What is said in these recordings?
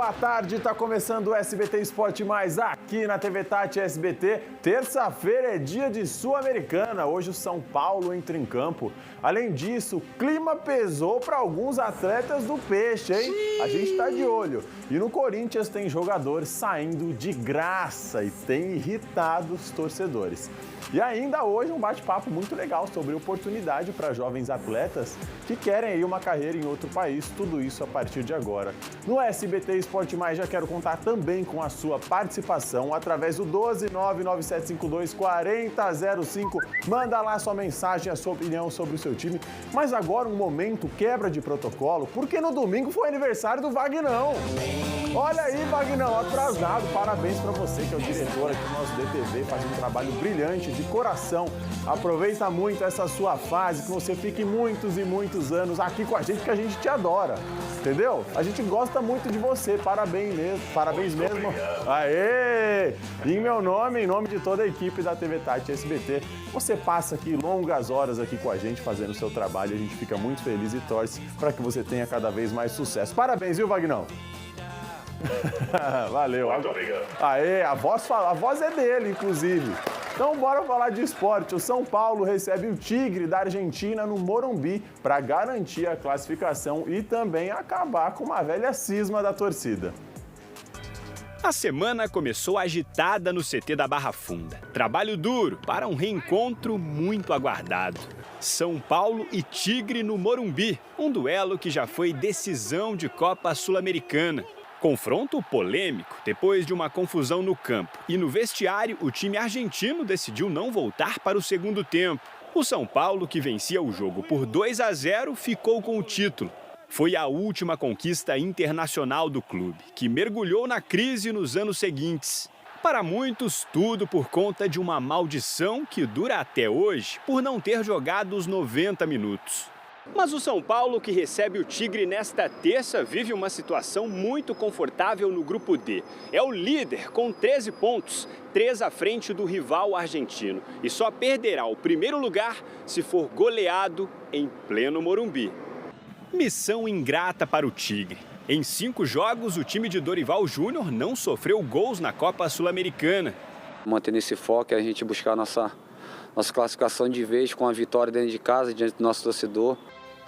boa tarde. Tá começando o SBT Esporte Mais aqui na TV Tati SBT. Terça-feira é dia de Sul-Americana. Hoje o São Paulo entra em campo. Além disso, o clima pesou para alguns atletas do Peixe, hein? A gente tá de olho. E no Corinthians tem jogadores saindo de graça e tem irritado os torcedores. E ainda hoje um bate-papo muito legal sobre oportunidade para jovens atletas que querem aí uma carreira em outro país, tudo isso a partir de agora. No SBT Esporte Mais já quero contar também com a sua participação através do 12997524005. Manda lá sua mensagem, a sua opinião sobre o seu time. Mas agora um momento quebra de protocolo, porque no domingo foi aniversário do Vagnão. Olha aí, Vagnão, atrasado. Parabéns para você que é o diretor aqui do nosso DTV, faz um trabalho brilhante, de coração. Aproveita muito essa sua fase, que você fique muitos e muitos anos aqui com a gente, que a gente te adora. Entendeu? A gente gosta muito de você. Parabéns mesmo. Parabéns mesmo. Aê! Em meu nome, em nome de toda a equipe da TV Tati SBT, você passa aqui longas horas aqui com a gente fazendo o seu trabalho. A gente fica muito feliz e torce para que você tenha cada vez mais sucesso. Parabéns, viu, Vagnão? Valeu. Muito obrigado. Aê, a voz é dele, inclusive. Então, bora falar de esporte. O São Paulo recebe o Tigre da Argentina no Morumbi para garantir a classificação e também acabar com uma velha cisma da torcida. A semana começou agitada no CT da Barra Funda. Trabalho duro para um reencontro muito aguardado. São Paulo e Tigre no Morumbi, um duelo que já foi decisão de Copa Sul-Americana. Confronto polêmico depois de uma confusão no campo. E no vestiário, o time argentino decidiu não voltar para o segundo tempo. O São Paulo, que vencia o jogo por 2-0, ficou com o título. Foi a última conquista internacional do clube, que mergulhou na crise nos anos seguintes. Para muitos, tudo por conta de uma maldição que dura até hoje por não ter jogado os 90 minutos. Mas o São Paulo, que recebe o Tigre nesta terça, vive uma situação muito confortável no Grupo D. É o líder com 13 pontos, 3 à frente do rival argentino. E só perderá o primeiro lugar se for goleado em pleno Morumbi. Missão ingrata para o Tigre. Em 5 jogos, o time de Dorival Júnior não sofreu gols na Copa Sul-Americana. Mantendo esse foco é a gente buscar nossa classificação de vez com a vitória dentro de casa, diante do nosso torcedor.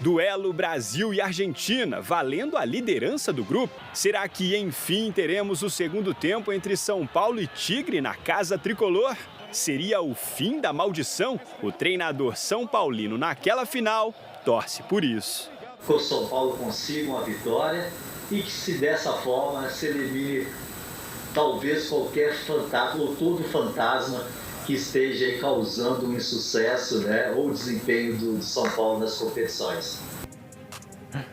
Duelo Brasil e Argentina, valendo a liderança do grupo. Será que, enfim, teremos o segundo tempo entre São Paulo e Tigre na Casa Tricolor? Seria o fim da maldição? O treinador são paulino, naquela final, torce por isso. Que o São Paulo consiga uma vitória e que, se dessa forma, se elimine talvez qualquer fantasma ou todo fantasma que esteja aí causando um insucesso, né, ou desempenho do São Paulo nas competições.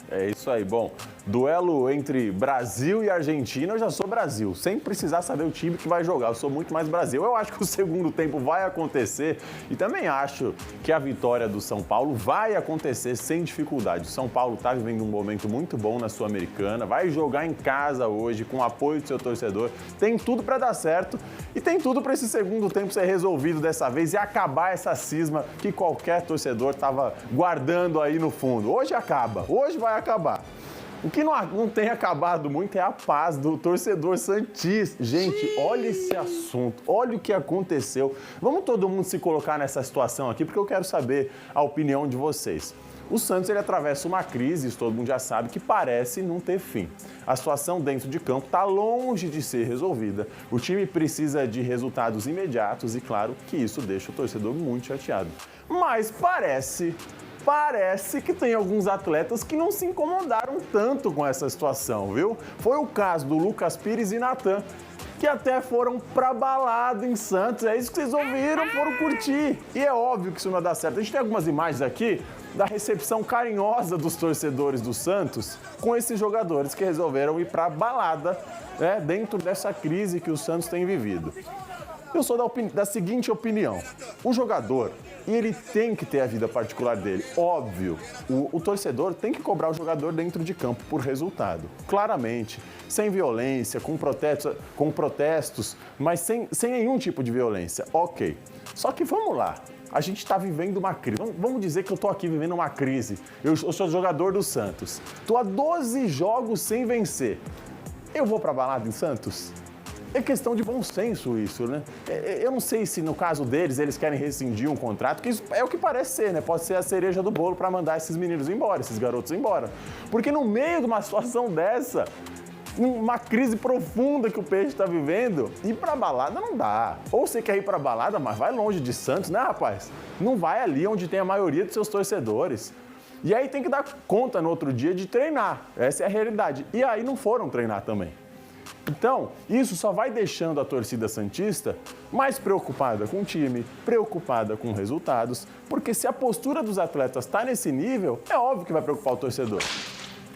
É isso aí. Bom, duelo entre Brasil e Argentina, eu já sou Brasil, sem precisar saber o time que vai jogar. Eu sou muito mais Brasil. Eu acho que o segundo tempo vai acontecer e também acho que a vitória do São Paulo vai acontecer sem dificuldade. O São Paulo está vivendo um momento muito bom na Sul-Americana, vai jogar em casa hoje com o apoio do seu torcedor. Tem tudo para dar certo e tem tudo para esse segundo tempo ser resolvido dessa vez e acabar essa cisma que qualquer torcedor estava guardando aí no fundo. Hoje acaba, hoje vai acabar. O que não tem acabado muito é a paz do torcedor santista. Gente, olha esse assunto, olha o que aconteceu. Vamos todo mundo se colocar nessa situação aqui, porque eu quero saber a opinião de vocês. O Santos ele atravessa uma crise, isso todo mundo já sabe, que parece não ter fim. A situação dentro de campo está longe de ser resolvida. O time precisa de resultados imediatos e, claro, que isso deixa o torcedor muito chateado. Mas parece que tem alguns atletas que não se incomodaram tanto com essa situação, viu? Foi o caso do Lucas Pires e Natan, que até foram pra balada em Santos. É isso que vocês ouviram, foram curtir. E é óbvio que isso não vai dar certo. A gente tem algumas imagens aqui da recepção carinhosa dos torcedores do Santos com esses jogadores que resolveram ir pra balada, né, dentro dessa crise que o Santos tem vivido. Eu sou da seguinte opinião. O jogador, ele tem que ter a vida particular dele. Óbvio, o torcedor tem que cobrar o jogador dentro de campo por resultado. Claramente, sem violência, com protestos, mas sem nenhum tipo de violência. Ok. Só que vamos lá. A gente está vivendo uma crise. Vamos dizer que eu estou aqui vivendo uma crise. Eu sou jogador do Santos. Estou há 12 jogos sem vencer. eu vou pra balada em Santos? É questão de bom senso isso, né? Eu não sei se no caso deles eles querem rescindir um contrato, que isso é o que parece ser, né? Pode ser a cereja do bolo para mandar esses meninos embora, esses garotos embora. Porque no meio de uma situação dessa, uma crise profunda que o Peixe está vivendo, ir pra balada não dá. Ou você quer ir pra balada, mas vai longe de Santos, né, rapaz? Não vai ali onde tem a maioria dos seus torcedores. E aí tem que dar conta no outro dia de treinar. Essa é a realidade. E aí não foram treinar também. Então, isso só vai deixando a torcida santista mais preocupada com o time, preocupada com resultados, porque se a postura dos atletas está nesse nível, é óbvio que vai preocupar o torcedor.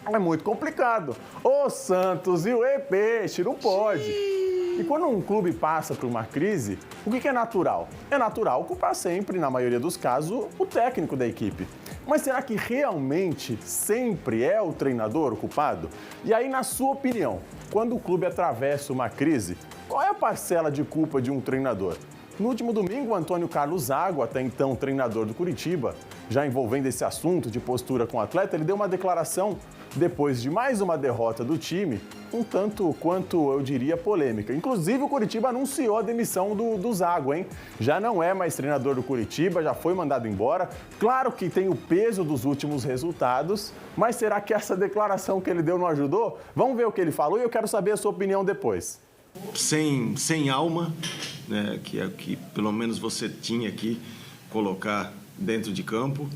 É muito complicado. O Santos e o Peixe, não pode. E quando um clube passa por uma crise, o que é natural? É natural culpar sempre, na maioria dos casos, o técnico da equipe. Mas será que realmente sempre é o treinador o culpado? E aí, na sua opinião, quando o clube atravessa uma crise, qual é a parcela de culpa de um treinador? No último domingo, o Antônio Carlos Zago, até então treinador do Curitiba, já envolvendo esse assunto de postura com o atleta, ele deu uma declaração depois de mais uma derrota do time, um tanto quanto, eu diria, polêmica. Inclusive, o Curitiba anunciou a demissão do Zago, hein? Já não é mais treinador do Curitiba, já foi mandado embora. Claro que tem o peso dos últimos resultados, mas será que essa declaração que ele deu não ajudou? Vamos ver o que ele falou e eu quero saber a sua opinião depois. Sem alma, né, que é o que pelo menos você tinha que colocar dentro de campo.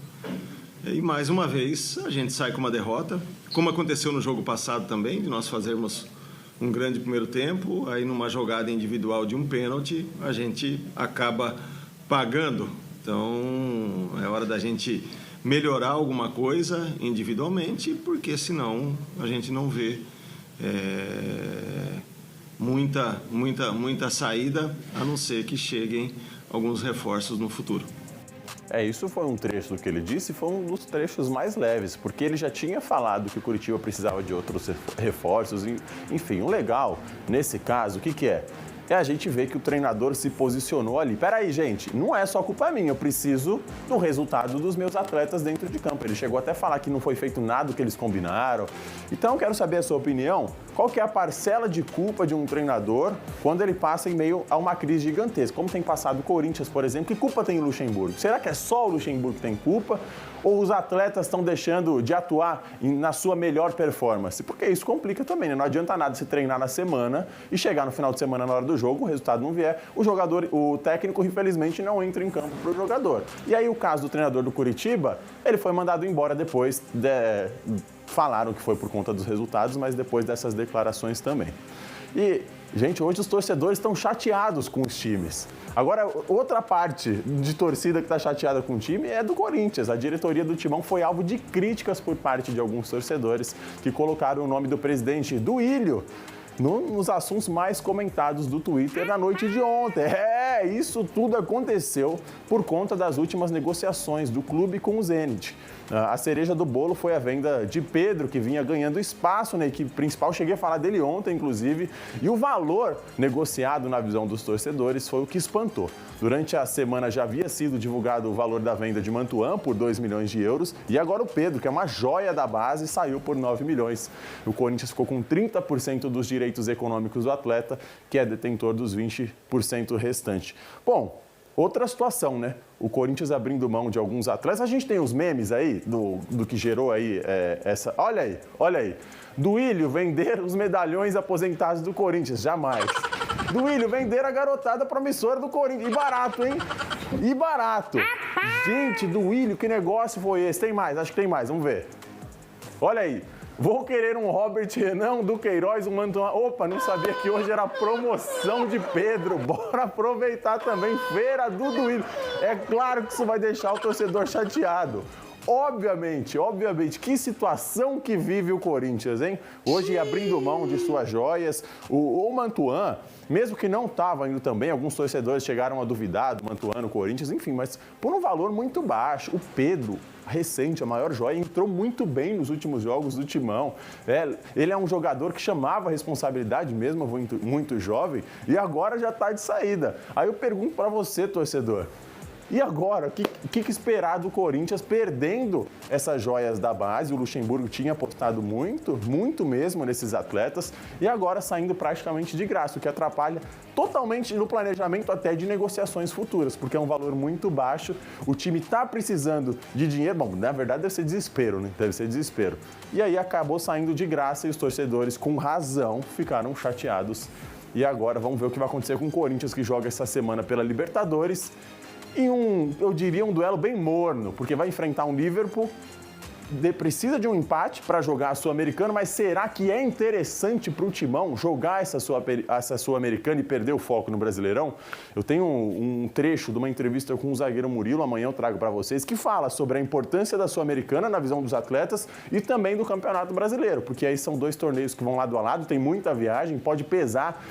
E mais uma vez a gente sai com uma derrota, como aconteceu no jogo passado também, de nós fazermos um grande primeiro tempo, aí numa jogada individual de um pênalti, a gente acaba pagando. Então é hora da gente melhorar alguma coisa individualmente, porque senão a gente não vê muita saída, a não ser que cheguem alguns reforços no futuro. Isso foi um trecho do que ele disse, foi um dos trechos mais leves, porque ele já tinha falado que o Curitiba precisava de outros reforços, enfim, o legal nesse caso, o que é? É a gente ver que o treinador se posicionou ali. Peraí, gente, não é só culpa minha, eu preciso do resultado dos meus atletas dentro de campo. Ele chegou até a falar que não foi feito nada do que eles combinaram. Então, eu quero saber a sua opinião. Qual que é a parcela de culpa de um treinador quando ele passa em meio a uma crise gigantesca? Como tem passado o Corinthians, por exemplo, que culpa tem o Luxemburgo? Será que é só o Luxemburgo que tem culpa? Ou os atletas estão deixando de atuar na sua melhor performance? Porque isso complica também, né? Não adianta nada se treinar na semana e chegar no final de semana na hora do jogo, o resultado não vier, o técnico, infelizmente, não entra em campo para o jogador. E aí o caso do treinador do Curitiba, ele foi mandado embora depois, falaram que foi por conta dos resultados, mas depois dessas declarações também. E, gente, hoje os torcedores estão chateados com os times. Agora, outra parte de torcida que está chateada com o time é do Corinthians. A diretoria do Timão foi alvo de críticas por parte de alguns torcedores que colocaram o nome do presidente Duílio nos assuntos mais comentados do Twitter na noite de ontem. Isso tudo aconteceu por conta das últimas negociações do clube com o Zenit. A cereja do bolo foi a venda de Pedro, que vinha ganhando espaço na equipe principal. Cheguei a falar dele ontem, inclusive. E o valor negociado na visão dos torcedores foi o que espantou. Durante a semana já havia sido divulgado o valor da venda de Mantuan por 2 milhões de euros. E agora o Pedro, que é uma joia da base, saiu por 9 milhões. O Corinthians ficou com 30% dos direitos econômicos do atleta, que é detentor dos 20% restante. Bom, outra situação, né? O Corinthians abrindo mão de alguns atletas. A gente tem os memes aí do que gerou aí essa... Olha aí. Duílio vender os medalhões aposentados do Corinthians. Jamais. Duílio vender a garotada promissora do Corinthians. E barato, hein? E barato. Gente, Duílio, que negócio foi esse? Tem mais, acho que tem mais. Vamos ver. Olha aí. Vou querer um Robert Renan, do Queiroz, um Mantuan. Opa, não sabia que hoje era promoção de Pedro. Bora aproveitar também, feira do Duílio. É claro que isso vai deixar o torcedor chateado. Obviamente, que situação que vive o Corinthians, hein? Hoje abrindo mão de suas joias. O Mantuan, mesmo que não estava indo também, alguns torcedores chegaram a duvidar do Mantuan no Corinthians, enfim, mas por um valor muito baixo. O Pedro, recente, a maior joia, entrou muito bem nos últimos jogos do Timão. Ele é um jogador que chamava a responsabilidade mesmo, muito jovem, e agora já está de saída. Aí eu pergunto para você, torcedor, E agora, o que esperar do Corinthians perdendo essas joias da base? O Luxemburgo tinha apostado muito mesmo nesses atletas e agora saindo praticamente de graça, o que atrapalha totalmente no planejamento até de negociações futuras, porque é um valor muito baixo, o time está precisando de dinheiro, bom, na verdade deve ser desespero, né? Deve ser desespero. E aí acabou saindo de graça e os torcedores, com razão, ficaram chateados. E agora vamos ver o que vai acontecer com o Corinthians, que joga essa semana pela Libertadores. E eu diria um duelo bem morno, porque vai enfrentar um Liverpool, precisa de um empate para jogar a Sul-Americana, mas será que é interessante para o Timão jogar essa Sul-Americana e perder o foco no Brasileirão? Eu tenho um trecho de uma entrevista com o zagueiro Murilo, amanhã eu trago para vocês, que fala sobre a importância da Sul-Americana na visão dos atletas e também do Campeonato Brasileiro, porque aí são 2 torneios que vão lado a lado, tem muita viagem, pode pesar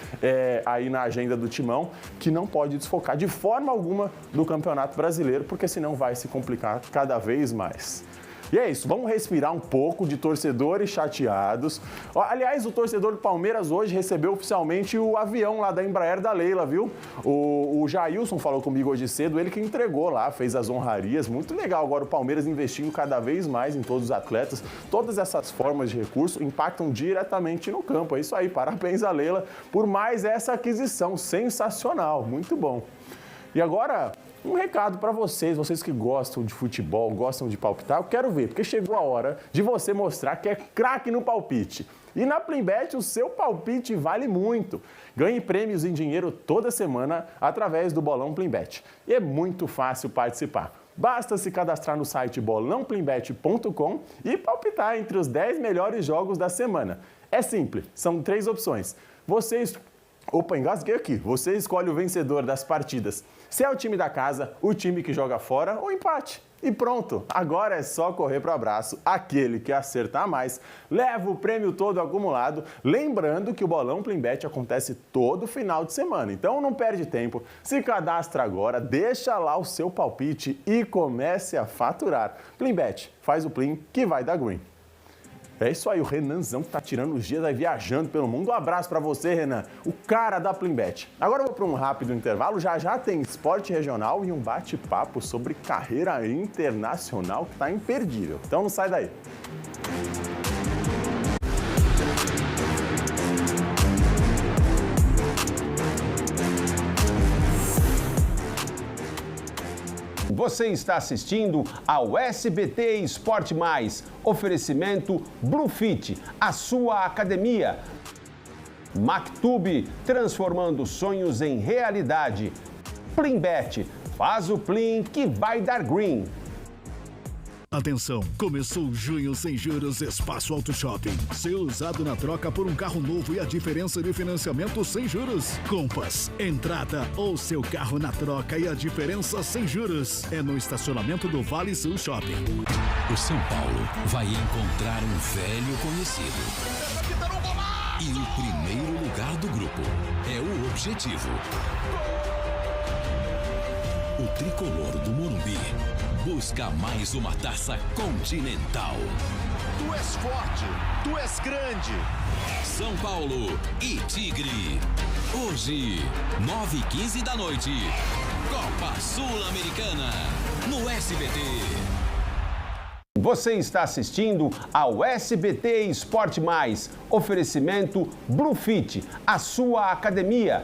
aí na agenda do Timão, que não pode desfocar de forma alguma do Campeonato Brasileiro, porque senão vai se complicar cada vez mais. E é isso, vamos respirar um pouco de torcedores chateados. Aliás, o torcedor do Palmeiras hoje recebeu oficialmente o avião lá da Embraer da Leila, viu? O Jailson falou comigo hoje cedo, ele que entregou lá, fez as honrarias. Muito legal agora o Palmeiras investindo cada vez mais em todos os atletas. Todas essas formas de recurso impactam diretamente no campo. É isso aí, parabéns a Leila por mais essa aquisição. Sensacional, muito bom. E agora, um recado para vocês que gostam de futebol, gostam de palpitar, eu quero ver, porque chegou a hora de você mostrar que é craque no palpite. E na Plimbet o seu palpite vale muito. Ganhe prêmios em dinheiro toda semana através do Bolão Plimbet. E é muito fácil participar. Basta se cadastrar no site bolãoplimbet.com e palpitar entre os 10 melhores jogos da semana. É simples, são 3 opções. Opa, engasguei aqui. Você escolhe o vencedor das partidas. Se é o time da casa, o time que joga fora ou empate. E pronto, agora é só correr para o abraço. Aquele que acertar mais, leva o prêmio todo acumulado. Lembrando que o Bolão Plimbet acontece todo final de semana. Então não perde tempo, se cadastra agora, deixa lá o seu palpite e comece a faturar. Plimbet, faz o Plim que vai dar green. É isso aí, o Renanzão que tá tirando os dias aí viajando pelo mundo. Um abraço para você, Renan, o cara da Plimbet. Agora eu vou para um rápido intervalo, já tem esporte regional e um bate-papo sobre carreira internacional que tá imperdível. Então não sai daí. Você está assistindo ao SBT Esporte Mais. Oferecimento Bluefit, a sua academia. Mactube, transformando sonhos em realidade. Plimbet, faz o Plim que vai dar green. Atenção, começou junho sem juros Espaço Auto Shopping. Seu usado na troca por um carro novo e a diferença de financiamento sem juros. Compass, entrada ou seu carro na troca e a diferença sem juros. É no estacionamento do Vale Sul Shopping. O São Paulo vai encontrar um velho conhecido. E o primeiro lugar do grupo é o objetivo. O tricolor do Morumbi busca mais uma taça continental. Tu és forte, tu és grande. São Paulo e Tigre. Hoje, 9h15 da noite. Copa Sul-Americana, no SBT. Você está assistindo ao SBT Esporte Mais. Oferecimento Bluefit, a sua academia.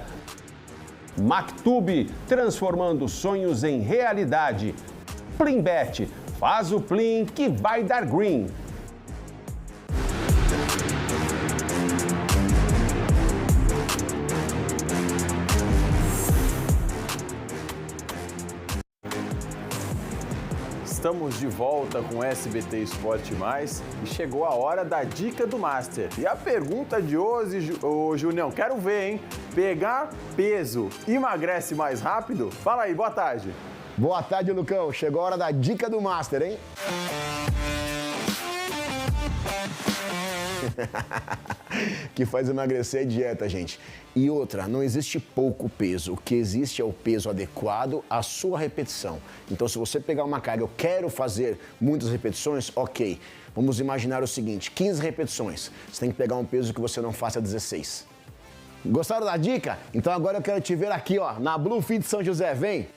Mactube, transformando sonhos em realidade. Plimbet, faz o Plim que vai dar green. Estamos de volta com o SBT Esporte Mais e chegou a hora da dica do Master. E a pergunta de hoje, Junião, quero ver, hein? Pegar peso emagrece mais rápido? Fala aí, boa tarde. Boa tarde, Lucão. Chegou a hora da dica do Master, hein? Que faz emagrecer é dieta, gente. E outra, não existe pouco peso. O que existe é o peso adequado à sua repetição. Então, se você pegar uma carga, eu quero fazer muitas repetições, ok. Vamos imaginar o seguinte, 15 repetições. Você tem que pegar um peso que você não faça 16. Gostaram da dica? Então agora eu quero te ver aqui, ó, na Bluefit São José. Vem!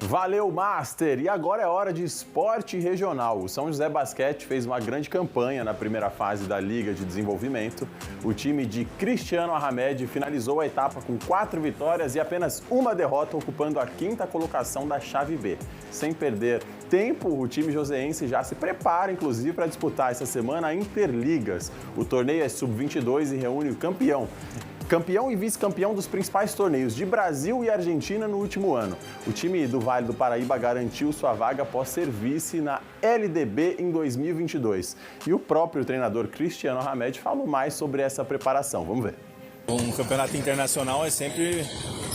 Valeu, Master! E agora é hora de esporte regional. O São José Basquete fez uma grande campanha na primeira fase da Liga de Desenvolvimento. O time de Cristiano Arhamed finalizou a etapa com 4 vitórias e apenas uma derrota, ocupando a 5ª colocação da chave B. Sem perder tempo, o time joseense já se prepara, inclusive, para disputar essa semana a Interligas. O torneio é sub-22 e reúne o campeão e vice-campeão dos principais torneios de Brasil e Argentina no último ano. O time do Vale do Paraíba garantiu sua vaga após ser vice na LDB em 2022. E o próprio treinador Cristiano Arhamed falou mais sobre essa preparação. Vamos ver. Um campeonato internacional é sempre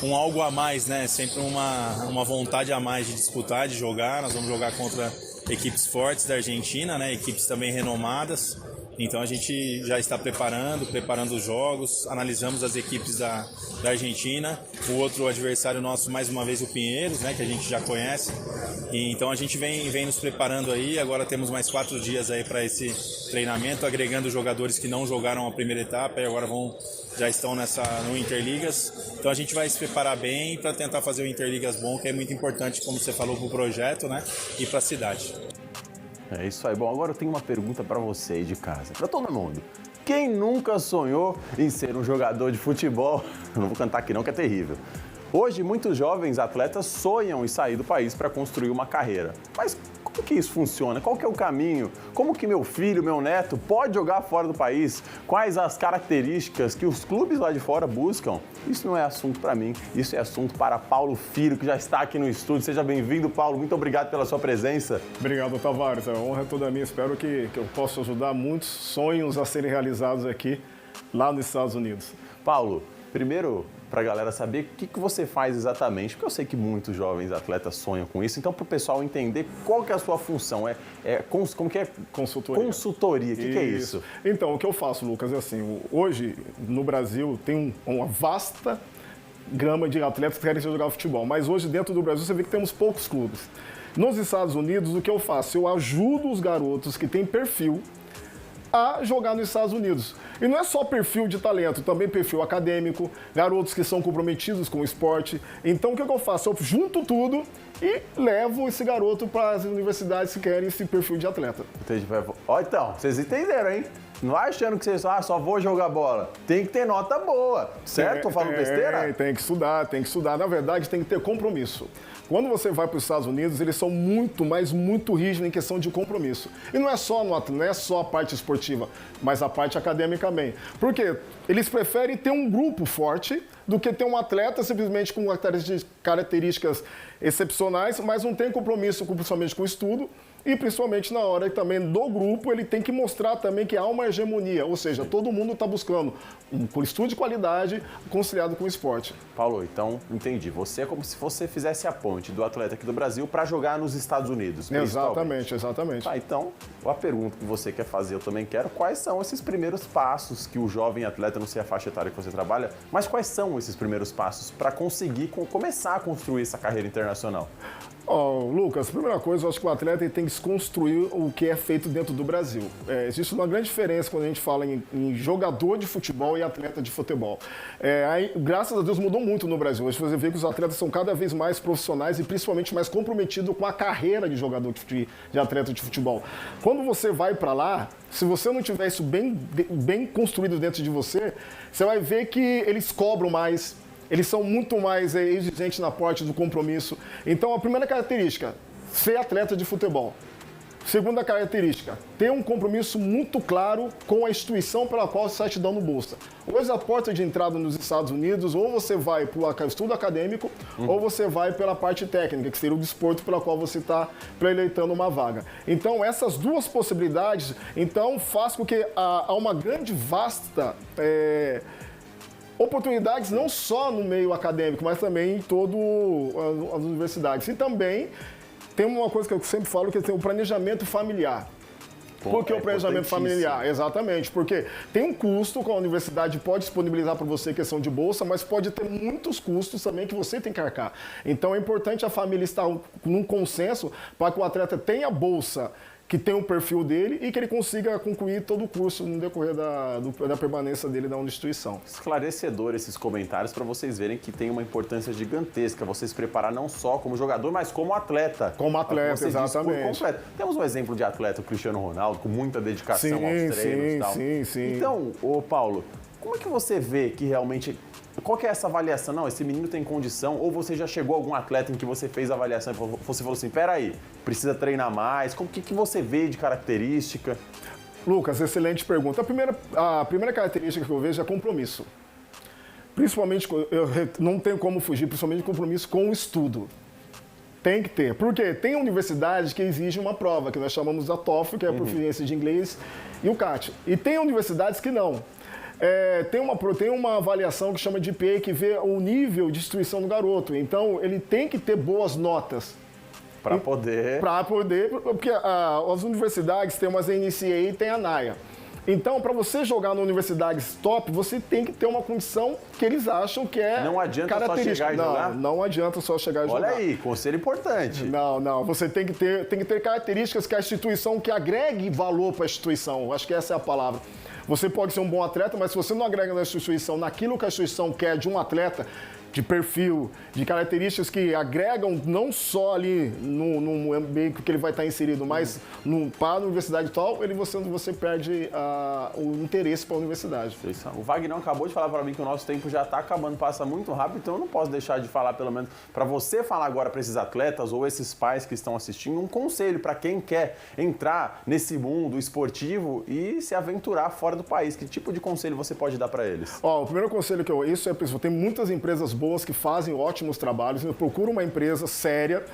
um algo a mais, né? Sempre uma vontade a mais de disputar, de jogar. Nós vamos jogar contra equipes fortes da Argentina, né? Equipes também renomadas. Então a gente já está preparando os jogos, analisamos as equipes da Argentina, o outro adversário nosso, mais uma vez, o Pinheiros, né, que a gente já conhece. E então a gente vem nos preparando aí, agora temos mais 4 dias aí para esse treinamento, agregando jogadores que não jogaram a primeira etapa e agora já estão no Interligas. Então a gente vai se preparar bem para tentar fazer o Interligas bom, que é muito importante, como você falou, para o projeto, né, e para a cidade. É isso aí. Bom, agora eu tenho uma pergunta para você aí de casa, para todo mundo. Quem nunca sonhou em ser um jogador de futebol? Eu não vou cantar aqui não, que é terrível. Hoje, muitos jovens atletas sonham em sair do país para construir uma carreira. Mas como que isso funciona? Qual que é o caminho? Como que meu filho, meu neto pode jogar fora do país? Quais as características que os clubes lá de fora buscam? Isso não é assunto para mim, isso é assunto para Paulo Filho, que já está aqui no estúdio. Seja bem-vindo, Paulo. Muito obrigado pela sua presença. Obrigado, Tavares. A honra é toda minha. Espero que eu possa ajudar muitos sonhos a serem realizados aqui, lá nos Estados Unidos. Paulo, primeiro, para a galera saber o que você faz exatamente, porque eu sei que muitos jovens atletas sonham com isso, então para o pessoal entender qual que é a sua função, como que é? Consultoria. Consultoria, o que é isso? Então, o que eu faço, Lucas, é assim, hoje no Brasil tem uma vasta gama de atletas que querem jogar futebol, mas hoje dentro do Brasil você vê que temos poucos clubes. Nos Estados Unidos, o que eu faço? Eu ajudo os garotos que têm perfil a jogar nos Estados Unidos. E não é só perfil de talento, também perfil acadêmico, garotos que são comprometidos com o esporte. Então, o que eu faço? Eu junto tudo e levo esse garoto para as universidades que querem esse perfil de atleta. Entendi. Ó, então, vocês entenderam, hein? Não vai achando que vocês só vou jogar bola. Tem que ter nota boa, certo? Tô falando besteira? Tem que estudar. Na verdade, tem que ter compromisso. Quando você vai para os Estados Unidos, eles são muito rígidos em questão de compromisso. E não é só a parte esportiva, mas a parte acadêmica também. Por quê? Eles preferem ter um grupo forte do que ter um atleta simplesmente com características excepcionais, mas não tem compromisso principalmente com o estudo. E principalmente na hora também do grupo, ele tem que mostrar também que há uma hegemonia, ou seja, todo mundo está buscando um estudo de qualidade conciliado com o esporte. Paulo, então, entendi. Você é como se você fizesse a ponte do atleta aqui do Brasil para jogar nos Estados Unidos. Exatamente. Então, a pergunta que você quer fazer, eu também quero, quais são esses primeiros passos que o jovem atleta, não sei a faixa etária que você trabalha, mas quais são esses primeiros passos para conseguir começar a construir essa carreira internacional? Lucas, primeira coisa, eu acho que o atleta tem que desconstruir o que é feito dentro do Brasil. Existe uma grande diferença quando a gente fala em jogador de futebol e atleta de futebol. Graças a Deus mudou muito no Brasil. Hoje você vê que os atletas são cada vez mais profissionais e principalmente mais comprometidos com a carreira de jogador de atleta de futebol. Quando você vai para lá, se você não tiver isso bem construído dentro de você, você vai ver que eles cobram mais. Eles são muito mais exigentes na parte do compromisso. Então, a primeira característica, ser atleta de futebol. Segunda característica, ter um compromisso muito claro com a instituição pela qual você está te dando bolsa. Hoje, a porta de entrada nos Estados Unidos, ou você vai para o estudo acadêmico, ou você vai pela parte técnica, que seria o desporto pela qual você está preleitando uma vaga. Então, essas duas possibilidades, faz com que há uma grande, vasta oportunidades não só no meio acadêmico, mas também em todas as universidades. E também tem uma coisa que eu sempre falo, que é o planejamento familiar. Por que o planejamento familiar? Exatamente, porque tem um custo que a universidade pode disponibilizar para você, questão de bolsa, mas pode ter muitos custos também que você tem que arcar. Então é importante a família estar num consenso para que o atleta tenha bolsa que tem o perfil dele e que ele consiga concluir todo o curso no decorrer da permanência dele na instituição. Esclarecedor esses comentários para vocês verem que tem uma importância gigantesca você se preparar não só como jogador, mas como atleta. Como atleta, exatamente. Por completo. Temos um exemplo de atleta, o Cristiano Ronaldo, com muita dedicação aos treinos e tal. Sim. Então, ô Paulo, como é que você vê que realmente... Qual que é essa avaliação? Não, esse menino tem condição? Ou você já chegou a algum atleta em que você fez a avaliação e você falou assim, peraí, precisa treinar mais? O que você vê de característica? Lucas, excelente pergunta. A primeira característica que eu vejo é compromisso. Principalmente, eu não tenho como fugir, principalmente compromisso com o estudo. Tem que ter. Porque tem universidades que exigem uma prova, que nós chamamos da TOEFL, que é a proficiência de inglês, e o CAT. E tem universidades que não. Tem uma avaliação que chama de GPA, que vê o nível de instrução do garoto. Então, ele tem que ter boas notas. Para poder... Porque as universidades têm umas NCA e tem a NAIA. Então, para você jogar na universidades top, você tem que ter uma condição que eles acham que é Não adianta só chegar e jogar? Não adianta só chegar e jogar. Olha aí, conselho importante. Não. Você tem que ter características que a instituição, que agregue valor para a instituição. Acho que essa é a palavra. Você pode ser um bom atleta, mas se você não agrega na instituição naquilo que a instituição quer de um atleta, de perfil, de características que agregam não só ali no ambiente que ele vai estar inserido, mas para a universidade e tal, você perde o interesse para a universidade. O Wagner acabou de falar para mim que o nosso tempo já está acabando, passa muito rápido, então eu não posso deixar de falar, pelo menos, para você falar agora para esses atletas ou esses pais que estão assistindo, um conselho para quem quer entrar nesse mundo esportivo e se aventurar fora do país. Que tipo de conselho você pode dar para eles? O primeiro conselho tem muitas empresas boas que fazem ótimos trabalhos, procura uma empresa séria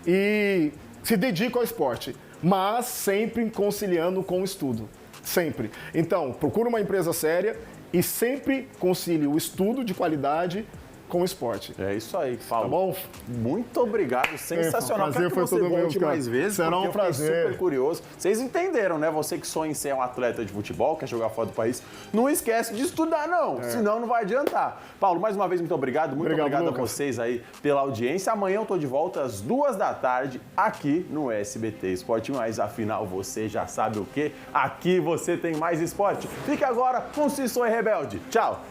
e se dedica ao esporte, mas sempre conciliando com o estudo, sempre. Então, procura uma empresa séria e sempre concilie o estudo de qualidade com o esporte. É isso aí, Paulo. Tá bom? Muito obrigado, sensacional. O prazer foi todo meu, mais vezes, será um prazer. Super curioso. Vocês entenderam, né? Você que sonha em ser um atleta de futebol, quer jogar fora do país, não esquece de estudar, não. Senão não vai adiantar. Paulo, mais uma vez, muito obrigado. Muito obrigado a vocês aí pela audiência. Amanhã eu tô de volta às 14h aqui no SBT Esporte Mais. Afinal, você já sabe o quê? Aqui você tem mais esporte. Fique agora com Cícero e Rebelde. Tchau.